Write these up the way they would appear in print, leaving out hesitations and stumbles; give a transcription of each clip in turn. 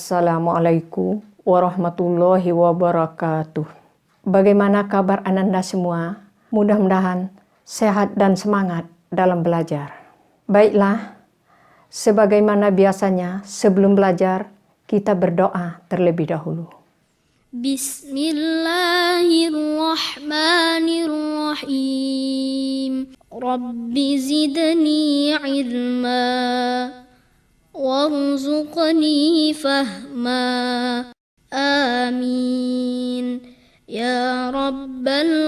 Assalamualaikum warahmatullahi wabarakatuh. Bagaimana kabar Ananda semua? Mudah-mudahan sehat dan semangat dalam belajar. Baiklah, sebagaimana biasanya sebelum belajar kita berdoa terlebih dahulu. Bismillahirrahmanirrahim. Rabbi zidni ilma warzuqni fahma. Amin ya rabbal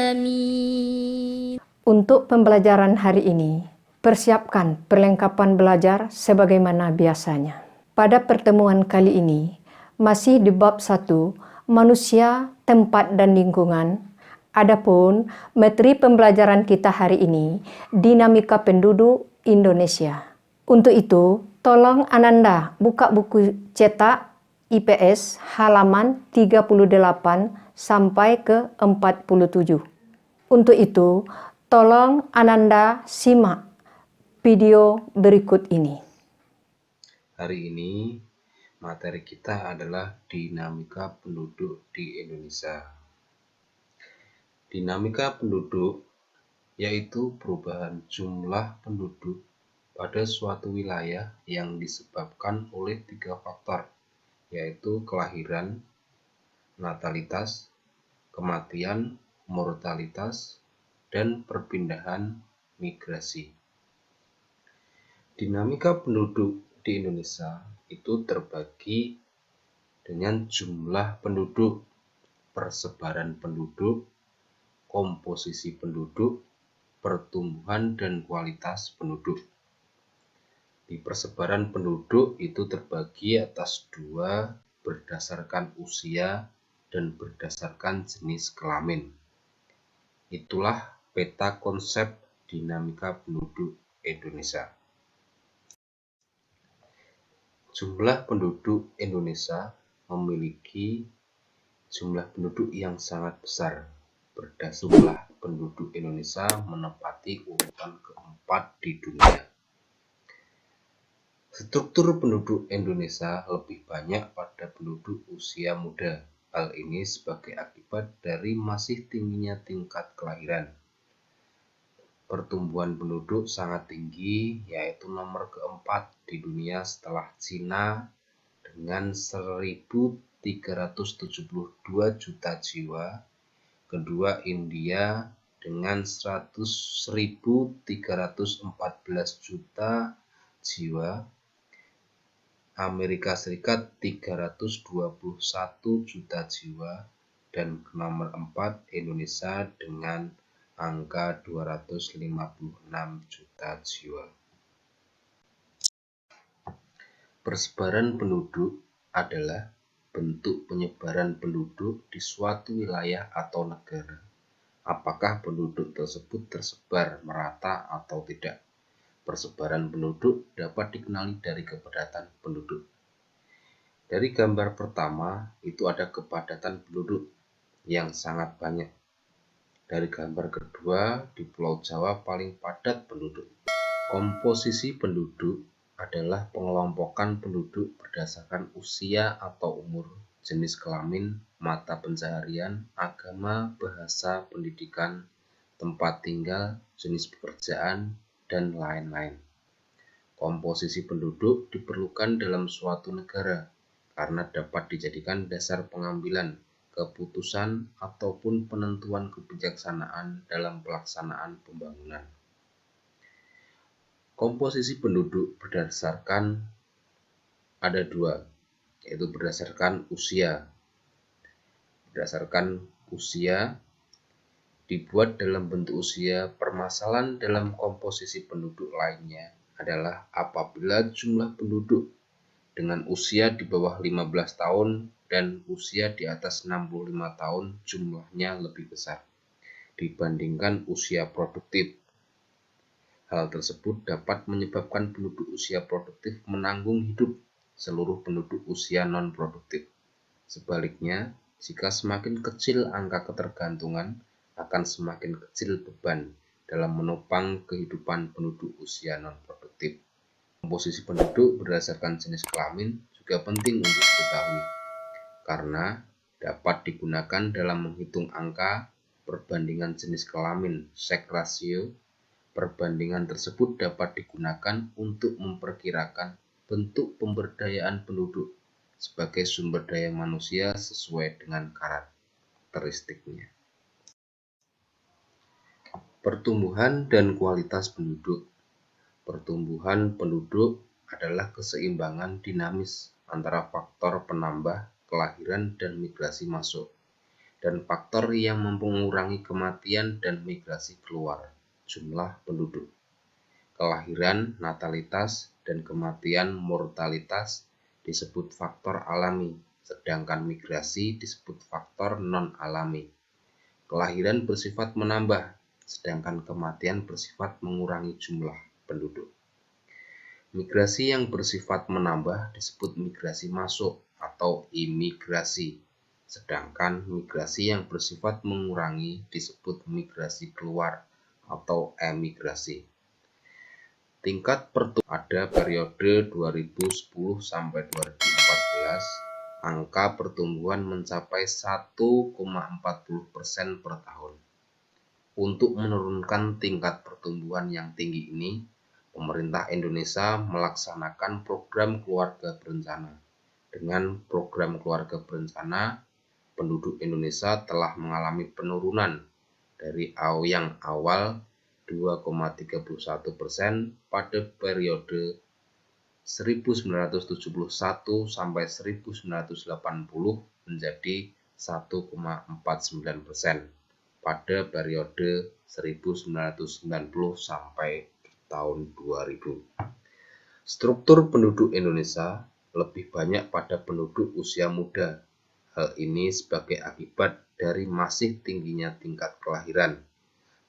alamin. Untuk pembelajaran hari ini, persiapkan perlengkapan belajar sebagaimana biasanya. Pada pertemuan kali ini, masih di bab 1, manusia, tempat dan lingkungan. Adapun materi pembelajaran kita hari ini, dinamika penduduk Indonesia. Untuk itu, tolong Ananda buka buku cetak IPS halaman 38 sampai ke 47. Untuk itu, tolong Ananda simak video berikut ini. Hari ini materi kita adalah dinamika penduduk di Indonesia. Dinamika penduduk yaitu perubahan jumlah penduduk pada suatu wilayah yang disebabkan oleh 3 faktor, yaitu kelahiran, natalitas, kematian, mortalitas, dan perpindahan migrasi. Dinamika penduduk di Indonesia itu terbagi dengan jumlah penduduk, persebaran penduduk, komposisi penduduk, pertumbuhan dan kualitas penduduk. Di persebaran penduduk itu terbagi atas 2 berdasarkan usia dan berdasarkan jenis kelamin. Itulah peta konsep dinamika penduduk Indonesia. Jumlah penduduk Indonesia memiliki jumlah penduduk yang sangat besar. Jumlah penduduk Indonesia menempati urutan keempat di dunia. Struktur penduduk Indonesia lebih banyak pada penduduk usia muda. Hal ini sebagai akibat dari masih tingginya tingkat kelahiran. Pertumbuhan penduduk sangat tinggi, yaitu nomor keempat di dunia setelah Cina dengan 1.372 juta jiwa, kedua India dengan 100.314 juta jiwa, Amerika Serikat 321 juta jiwa, dan nomor 4 Indonesia dengan angka 256 juta jiwa. Persebaran penduduk adalah bentuk penyebaran penduduk di suatu wilayah atau negara. Apakah penduduk tersebut tersebar merata atau tidak? Persebaran penduduk dapat dikenali dari kepadatan penduduk. Dari gambar pertama, itu ada kepadatan penduduk yang sangat banyak. Dari gambar kedua, di Pulau Jawa paling padat penduduk. Komposisi penduduk adalah pengelompokan penduduk berdasarkan usia atau umur, jenis kelamin, mata pencaharian, agama, bahasa, pendidikan, tempat tinggal, jenis pekerjaan, dan lain-lain. Komposisi penduduk diperlukan dalam suatu negara karena dapat dijadikan dasar pengambilan keputusan ataupun penentuan kebijaksanaan dalam pelaksanaan pembangunan. Komposisi penduduk berdasarkan ada 2, yaitu berdasarkan usia. Berdasarkan usia dibuat dalam bentuk usia. Permasalahan dalam komposisi penduduk lainnya adalah apabila jumlah penduduk dengan usia di bawah 15 tahun dan usia di atas 65 tahun jumlahnya lebih besar dibandingkan usia produktif. Hal tersebut dapat menyebabkan penduduk usia produktif menanggung hidup seluruh penduduk usia non-produktif. Sebaliknya, jika semakin kecil angka ketergantungan, akan semakin kecil beban dalam menopang kehidupan penduduk usia non-produktif. Komposisi penduduk berdasarkan jenis kelamin juga penting untuk diketahui karena dapat digunakan dalam menghitung angka, perbandingan jenis kelamin, sex ratio. Perbandingan tersebut dapat digunakan untuk memperkirakan bentuk pemberdayaan penduduk sebagai sumber daya manusia sesuai dengan karakteristiknya. Pertumbuhan dan kualitas penduduk. Pertumbuhan penduduk adalah keseimbangan dinamis antara faktor penambah, kelahiran, dan migrasi masuk, dan faktor yang mengurangi kematian dan migrasi keluar jumlah penduduk. Kelahiran, natalitas, dan kematian mortalitas disebut faktor alami, sedangkan migrasi disebut faktor non-alami. Kelahiran bersifat menambah, sedangkan kematian bersifat mengurangi jumlah penduduk. Migrasi yang bersifat menambah disebut migrasi masuk atau imigrasi, sedangkan migrasi yang bersifat mengurangi disebut migrasi keluar atau emigrasi. Tingkat pertumbuhan pada periode 2010 sampai 2014, angka pertumbuhan mencapai 1,40% per tahun. Untuk menurunkan tingkat pertumbuhan yang tinggi ini, pemerintah Indonesia melaksanakan program keluarga berencana. Dengan program keluarga berencana, penduduk Indonesia telah mengalami penurunan dari yang awal 2,31% pada periode 1971 sampai 1980 menjadi 1,49% pada periode 1990 sampai tahun 2000. Struktur penduduk Indonesia lebih banyak pada penduduk usia muda. Hal ini sebagai akibat dari masih tingginya tingkat kelahiran.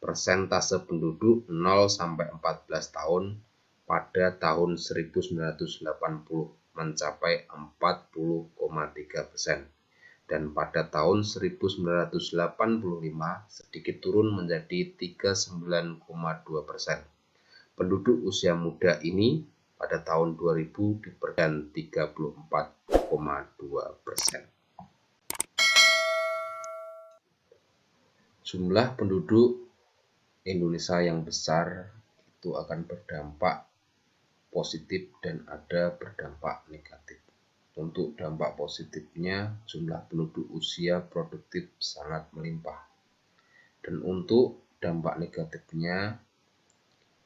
Persentase penduduk 0 sampai 14 tahun pada tahun 1980 mencapai 40,3%. Dan pada tahun 1985 sedikit turun menjadi 39,2%. Penduduk usia muda ini pada tahun 2000 diperdan 34,2%. Jumlah penduduk Indonesia yang besar itu akan berdampak positif dan ada berdampak negatif. Untuk dampak positifnya, jumlah penduduk usia produktif sangat melimpah. Dan untuk dampak negatifnya,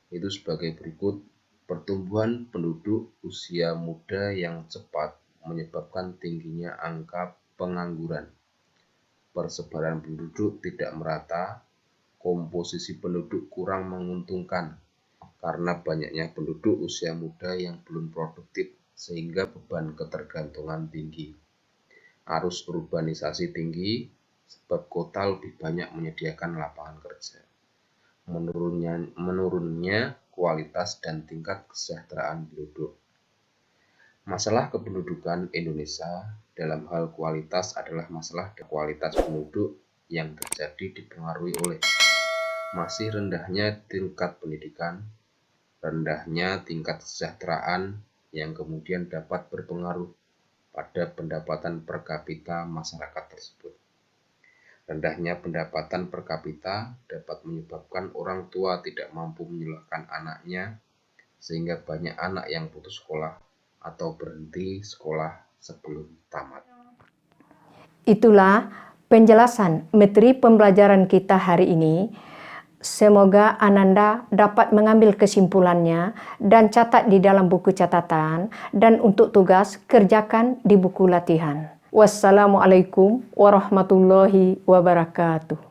itu sebagai berikut. Pertumbuhan penduduk usia muda yang cepat menyebabkan tingginya angka pengangguran. Persebaran penduduk tidak merata, komposisi penduduk kurang menguntungkan, karena banyaknya penduduk usia muda yang belum produktif, sehingga beban ketergantungan tinggi. Arus urbanisasi tinggi, sebab kota lebih banyak menyediakan lapangan kerja. Menurunnya kualitas dan tingkat kesejahteraan penduduk. Masalah kependudukan Indonesia dalam hal kualitas adalah masalah kualitas penduduk yang terjadi dipengaruhi oleh masih rendahnya tingkat pendidikan, rendahnya tingkat kesejahteraan, yang kemudian dapat berpengaruh pada pendapatan per kapita masyarakat tersebut. Rendahnya pendapatan per kapita dapat menyebabkan orang tua tidak mampu menyelahkan anaknya, sehingga banyak anak yang putus sekolah atau berhenti sekolah sebelum tamat. Itulah penjelasan materi pembelajaran kita hari ini. Semoga Ananda dapat mengambil kesimpulannya dan catat di dalam buku catatan, dan untuk tugas kerjakan di buku latihan. Wassalamualaikum warahmatullahi wabarakatuh.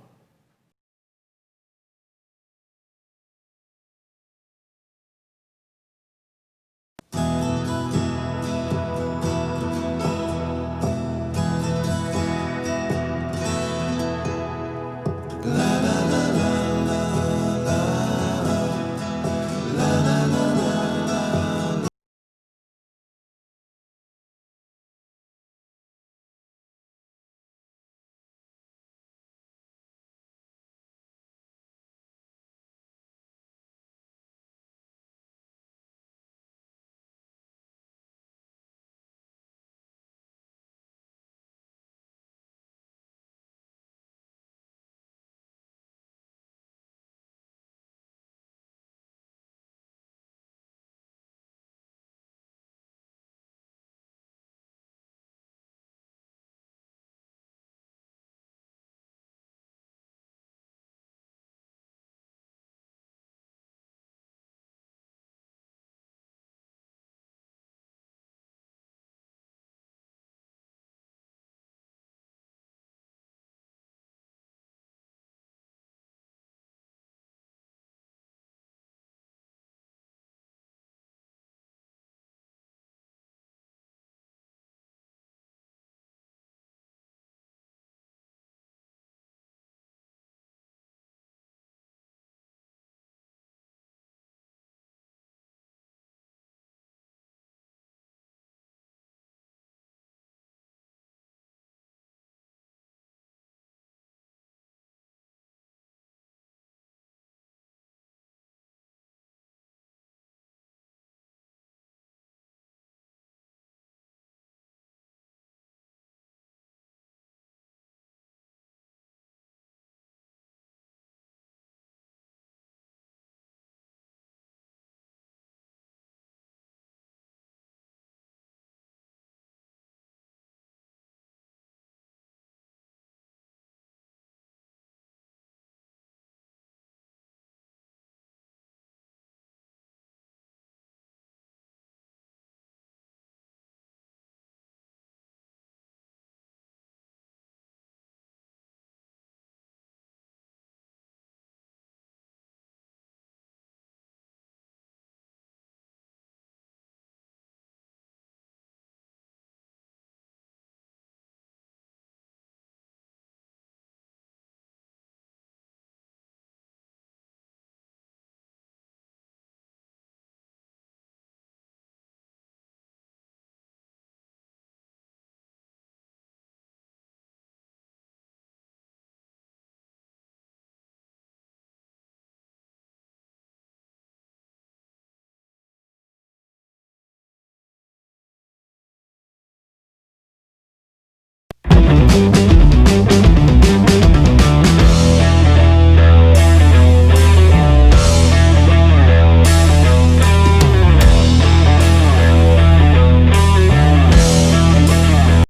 العالمين